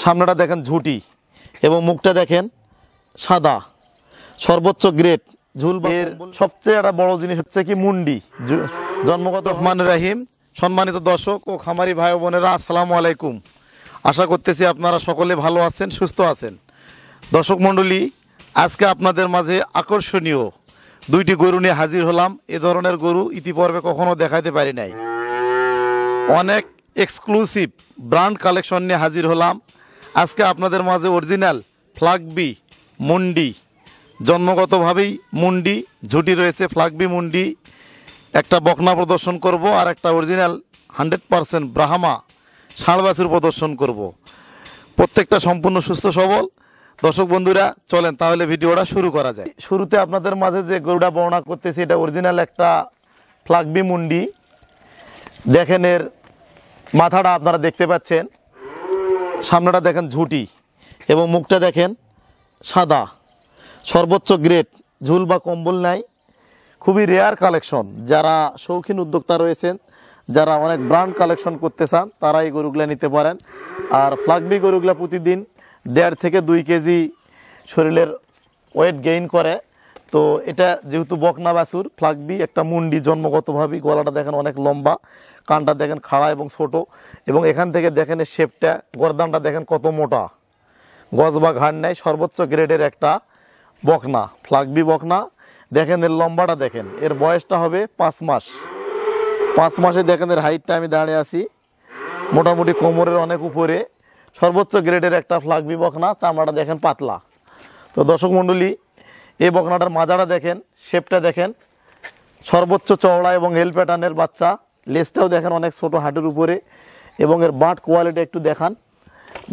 সামনেটা দেখেন ঝুটি এবং মুখটা দেখেন সাদা, সর্বোচ্চ গ্রেড ঝুল। এর সবচেয়ে একটা বড় জিনিস হচ্ছে কি মুন্ডি, জন্মগত। রহমান রাহিম। সম্মানিত দর্শক ও খামারি ভাই বোনেরা, আসসালামু আলাইকুম। আশা করতেছি আপনারা সকলে ভালো আছেন, সুস্থ আছেন। দর্শক মণ্ডলী, আজকে আপনাদের মাঝে আকর্ষণীয় দুইটি গরু নিয়ে হাজির হলাম। এ ধরনের গরু ইতিপূর্বে কখনো দেখাতে পারি নাই। অনেক এক্সক্লুসিভ ব্র্যান্ড কালেকশন নিয়ে হাজির হলাম আজকে আপনাদের মাঝে। অরিজিনাল ফ্লাগবি মুন্ডি, জন্মগতভাবেই মুন্ডি, ঝুটি রয়েছে ফ্লাগবি মুন্ডি। একটা বকনা প্রদর্শন করব আর একটা অরিজিনাল 100% ব্রাহ্মা ষাঁড় বাছুর প্রদর্শন করব। প্রত্যেকটা সম্পূর্ণ সুস্থ সবল। দর্শক বন্ধুরা, চলেন তাহলে ভিডিওটা শুরু করা যায়। শুরুতে আপনাদের মাঝে যে গরুটা বর্ণনা করতেছি, এটা অরিজিনাল একটা ফ্লাগবি মুন্ডি। দেখেন এর মাথাটা আপনারা দেখতে পাচ্ছেন, সামনেটা দেখেন ঝুটি এবং মুখটা দেখেন সাদা, সর্বোচ্চ গ্রেড, ঝুল বা কম্বল নাই। খুবই রেয়ার কালেকশন। যারা শৌখিন উদ্যোক্তা রয়েছেন, যারা অনেক ব্র্যান্ড কালেকশন করতে চান, তারা এই গরুগুলো নিতে পারেন। আর ফ্লাগবি গরুগুলো প্রতিদিন 1.5 থেকে 2 কেজি শরীরের ওয়েট গেইন করে। তো এটা যেহেতু বকনা বাছুর, ফ্লাগবি একটা মুন্ডি, জন্মগতভাবেই গলাটা দেখেন অনেক লম্বা, কানটা দেখেন খাড়া এবং ছোট, এবং এখান থেকে দেখেন এর শেপটা, গর্দানটা দেখেন কত মোটা, গজ বা ঘাড় নেয়। সর্বোচ্চ গ্রেডের একটা বকনা, ফ্লাগবি বকনা। দেখেন এর লম্বাটা দেখেন, এর বয়সটা হবে 5 মাস। 5 মাসে দেখেন এর হাইটটা, আমি দাঁড়িয়ে আছি মোটামুটি কোমরের অনেক উপরে। সর্বোচ্চ গ্রেডের একটা ফ্লাগবি বকনা। চামড়াটা দেখেন পাতলা। তো দর্শক মণ্ডলী, এই বকনাটার মাজাটা দেখেন, শেপটা দেখেন সর্বোচ্চ চওড়া এবং এল প্যাটার্নের বাচ্চা। লেজটাও দেখেন অনেক ছোট হাঁটুর উপরে, এবং এর বাট কোয়ালিটি একটু দেখান।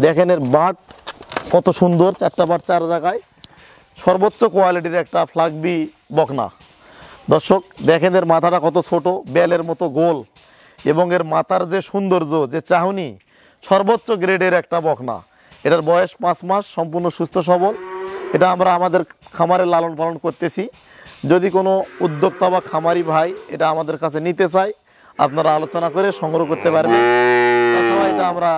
দেখেন এর বাট কত সুন্দর, 4টা বাট 4 জায়গায়। সর্বোচ্চ কোয়ালিটির একটা ফ্লাগবি বকনা। দর্শক দেখেন এর মাথাটা কত ছোট, বেলের মতো গোল, এবং এর মাথার যে সৌন্দর্য, যে চাহনি, সর্বোচ্চ গ্রেডের একটা বকনা। এটার বয়স 5 মাস, সম্পূর্ণ সুস্থ সবল। এটা আমরা আমাদের খামারে লালন পালন করতেছি। যদি কোনো উদ্যোক্তা বা খামারি ভাই এটা আমাদের কাছে নিতে চায়, আপনারা আলোচনা করে সংগ্রহ করতে পারবেন। তাছাড়া এটা আমরা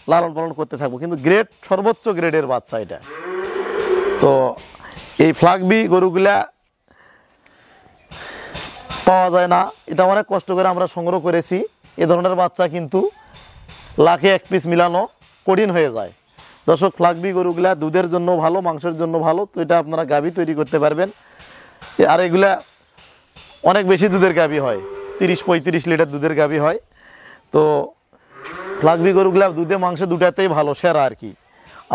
লালন পালন করতে থাকবো, কিন্তু গ্রেড সর্বোচ্চ গ্রেডের বাচ্চা এটা। তো এই ফ্লাগবি গরুগুলা পাওয়া যায় না, এটা অনেক কষ্ট করে আমরা সংগ্রহ করেছি। এ ধরনের বাচ্চা কিন্তু লাখে 1 পিস মিলানো কঠিন হয়ে যায়। দর্শক, ফ্লাগবি গরুগুলা দুধের জন্য ভালো, মাংসের জন্য ভালো। তো এটা আপনারা গাভী তৈরি করতে পারবেন। আর এগুলা অনেক বেশি দুধের গাভী হয়, 30-35 লিটার দুধের গাভী হয়। তো ফ্লাগবি গরুগুলা দুধে মাংসে দুটাতেই ভালো, সেরা আর কি।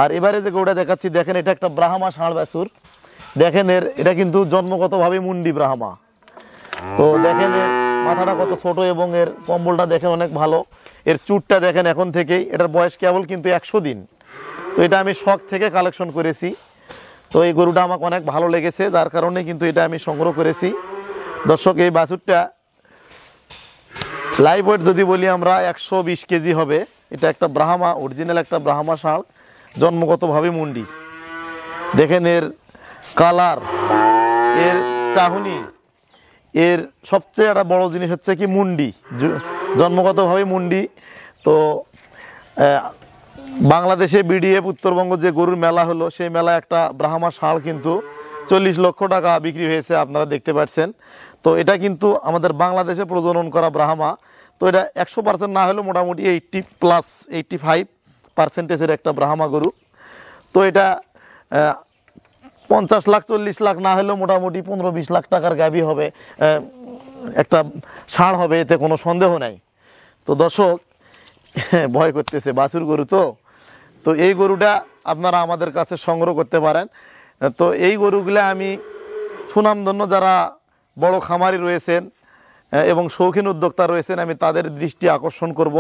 আর এবারে যে গরুটা দেখাচ্ছি, দেখেন এটা একটা ব্রাহ্মা ষাঁড় বাছুর। দেখেন এটা কিন্তু জন্মগতভাবে মুন্ডি ব্রাহ্মা। তো দেখেন এর মাথাটা কত ছোট, এবং এর কম্বলটা দেখেন অনেক ভালো। এর চুটটা দেখেন এখন থেকেই, এটার বয়স কেবল কিন্তু 100 দিন। তো এটা আমি শখ থেকে কালেকশন করেছি। তো এই গরুটা আমাকে অনেক ভালো লেগেছে, যার কারণে কিন্তু এটা আমি সংগ্রহ করেছি। দর্শক, এই বাছুরটা লাইভ ওয়েট যদি বলি আমরা 120 কেজি হবে। এটা একটা ব্রাহ্মা, অরিজিনাল একটা ব্রাহ্মা ষাঁড়, জন্মগতভাবে মুন্ডি। দেখেন এর কালার, এর চাহনি, এর সবচেয়ে একটা বড় জিনিস হচ্ছে কি মুন্ডি, জন্মগতভাবে মুন্ডি। তো বাংলাদেশে বিডিএফ উত্তরবঙ্গ যে গরুর মেলা হলো, সেই মেলায় একটা ব্রাহ্মা ষাঁড় কিন্তু 40 লক্ষ টাকা বিক্রি হয়েছে, আপনারা দেখতে পাচ্ছেন। তো এটা কিন্তু আমাদের বাংলাদেশে প্রজনন করা ব্রাহ্মা। তো এটা 100% না হলেও মোটামুটি 80+ 85% একটা ব্রাহ্মা গরু। তো এটা 50 লাখ 40 লাখ না হলেও মোটামুটি 15-20 লাখ টাকার গাভী হবে, একটা ষাঁড় হবে, এতে কোনো সন্দেহ নাই। তো দর্শক, ভয় করতেছে, বাছুর গরু তো এই গরুটা আপনারা আমাদের কাছে সংগ্রহ করতে পারেন। তো এই গরুগুলো আমি সুনামধন্য যারা বড় খামারি রয়েছেন এবং শৌখিন উদ্যোক্তা রয়েছেন, আমি তাদের দৃষ্টি আকর্ষণ করব।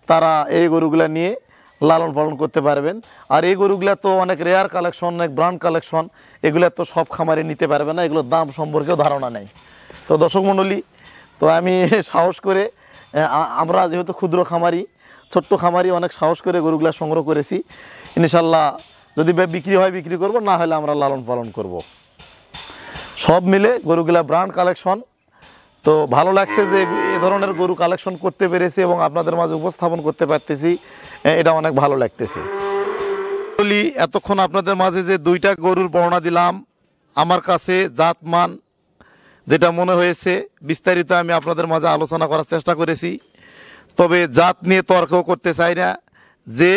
তারা এই গরুগুলো নিয়ে লালন পালন করতে পারবেন। আর এই গরুগুলা তো অনেক রেয়ার কালেকশন, অনেক ব্র্যান্ড কালেকশন, এগুলো তো সব খামারে নিতে পারবে না, এগুলোর দাম সম্পর্কেও ধারণা নেই। তো দর্শক মণ্ডলী, তো আমি সাহস করে, আমরা যেহেতু ক্ষুদ্র খামারি, ছোট্ট খামারি, অনেক সাহস করে গরুগুলা সংগ্রহ করেছি। ইনশাল্লাহ যদি বিক্রি হয় বিক্রি করব, না হলে আমরা লালন পালন করব। সব মিলে গরুগুলা ব্র্যান্ড কালেকশন। তো ভালো লাগছে যে এই ধরনের গরু কালেকশন করতে পেরেছি এবং আপনাদের মাঝে উপস্থাপন করতে পারতেছি, এটা অনেক ভালো লাগতেছে। বলি এতক্ষণ আপনাদের মাঝে যে দুইটা গরুর বর্ণনা দিলাম, আমার কাছে জাতমান যেটা মনে হয়েছে বিস্তারিত আমি আপনাদের মাঝে আলোচনা করার চেষ্টা করেছি। তবে জাত নিয়ে তর্ক করতে চাই না, যে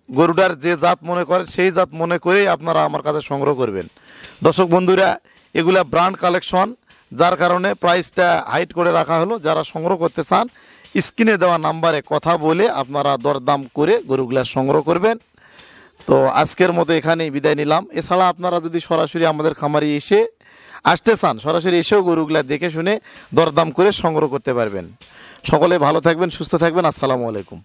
গরুটার যে জাত মনে করেন সেই জাত মনে করেই আপনারা আমার কাছে সংগ্রহ করবেন। দর্শক বন্ধুরা, এগুলা ব্র্যান্ড কালেকশন, যার কারণে প্রাইসটা হাইট করে রাখা হলো। যারা সংগ্রহ করতে চান স্ক্রিনে দেওয়া নাম্বারে কথা বলে আপনারা দরদাম করে গরুগুলা সংগ্রহ করবেন। তো আজকের মতো এখানেই বিদায় নিলাম। এছাড়া আপনারা যদি সরাসরি আমাদের খামারে আসতে চান, সরাসরি এসেও গরুগুলা দেখে শুনে দরদাম করে সংগ্রহ করতে পারবেন। সকলে ভালো থাকবেন, সুস্থ থাকবেন। আসসালামু আলাইকুম।